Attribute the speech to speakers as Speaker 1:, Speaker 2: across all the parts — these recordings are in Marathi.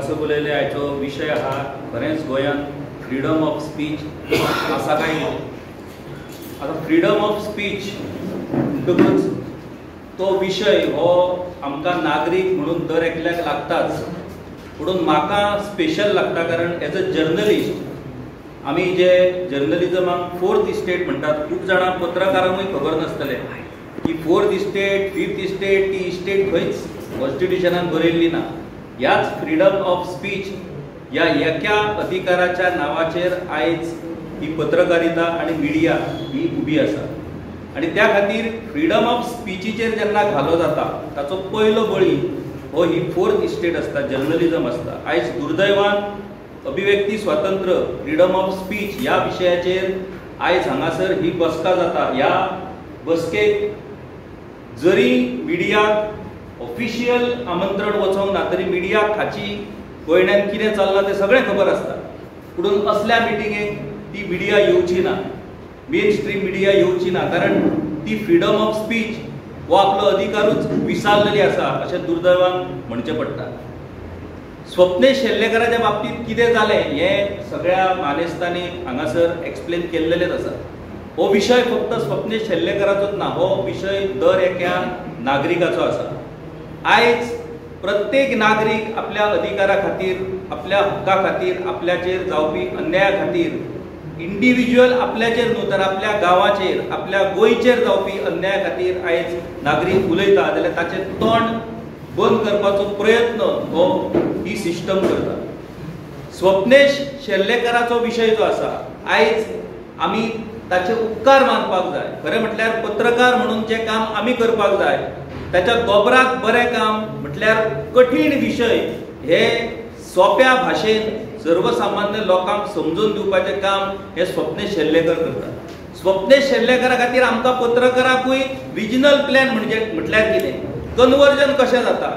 Speaker 1: हांगासर उलयले आयचो विशय आहा खरेंच गोंयांत फ्रीडम ऑफ स्पीच आसा काय आता फ्रीडम ऑफ स्पीच म्हणटकूच तो विशय हो आमकां नागरीक म्हणून दर एकल्याक लागताच म्हणून म्हाका स्पेशल लागता कारण एज अ जर्नलिस्ट आमी जे जर्नलिजमाक फोर्थ इस्टेट म्हणटात खूब जाणां पत्रकारांकूय खबर नासतले की फोर्थ इस्टेट फिफ्थ इस्टेट ती इस्टेट खंयच कॉन्स्टिट्युशनान बरयल्ली ना ह्याच फ्रीडम ऑफ स्पीच ह्या एका अधिकाराच्या नावाचेर आयज ही पत्रकारिता आनी मिडिया ही उबी आसा आनी त्या खातीर फ्रीडम ऑफ स्पीचीचेर जेन्ना घालो जाता ताचो पयलो बळी हो ही फोर्थ इस्टेट आसता जर्नलिजम आसता आयज दुर्दैवान अभिव्यक्ती स्वातंत्र्य फ्रीडम ऑफ स्पीच ह्या विशयाचेर आयज हांगासर ही बसका जाता ह्या बसकेक जरी मिडियाक ऑफिशियल आमंत्रण वचोंक ना तरी मिडिया खाची गोंयांत कितें चल्लां तें सगळें खबर आसता पूण असल्या मिटिंगेक ती मिडिया येवची ना मेन स्ट्रीम मिडिया येवची ना कारण ती फ्रीडम ऑफ स्पीच हो आपलो अधिकारूच विसारलेली आसा अशें दुर्दैवान म्हणचें पडटा स्वप्नेश शेल्लेकराच्या बाबतींत कितें जालें हें सगळ्या मानेस्तांनी हांगासर एक्सप्लेन केल्लेलेच आसा हो विशय फक्त स्वप्नेश शेल्लेकराचोच ना हो विशय दर एका नागरिकाचो आसा आयज प्रत्येक नागरीक आपल्या अधिकारा खातीर आपल्या हक्का खातीर आपल्याचेर जावपी अन्याया खातीर इंडिव्हिज्युअल आपल्याचेर न्हू तर आपल्या गांवाचेर आपल्या गोंयचेर जावपी अन्याया खातीर आयज नागरीक उलयता जाल्यार ताचें तोंड बंद करपाचो प्रयत्न हो ही सिस्टम करता स्वप्नेश शेल्लेकराचो विशय जो आसा आयज आमी ताचे उपकार मानपाक जाय खरें म्हटल्यार पत्रकार म्हणून जें काम आमी करपाक जाय ताच्या दोबराक बरें काम म्हटल्यार कठीण विशय हे सोप्या भाशेन सर्वसामान्य लोकांक समजून दिवपाचें काम हे स्वप्नेश शेल्लेकर करता स्वप्नेश शेल्लेकरा खातीर आमकां पत्रकाराकूय रिजनल प्लॅन म्हणजे म्हटल्यार कितें कन्वर्जन कशें जाता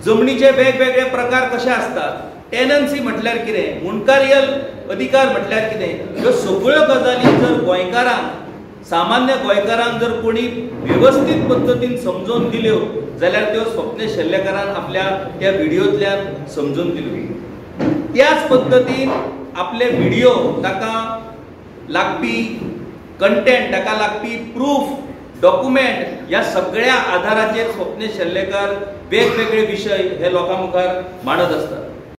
Speaker 1: जमनीचे वेगवेगळे प्रकार कशे आसतात टेनन्सी म्हटल्यार कितें मुणकारियल अधिकार म्हटल्यार कितें ह्यो सगळ्यो गजाली जर गोंयकारांक सामान्य गोंयकारांक जर कोणी वेवस्थीत पद्दतीन समजून दिल्यो जाल्यार त्यो स्वप्नेश शेल्लेकरान आपल्या त्या व्हिडिओंतल्यान समजून दिल्यो त्याच पद्दतीन आपले व्हिडिओ ताका लागपी कंटेंट ताका लागपी प्रूफ डॉक्युमेंट ह्या सगळ्या आधाराचेर स्वप्नेश शेल्लेकर वेगवेगळे विशय हे लोकां मुखार मांडत आसतात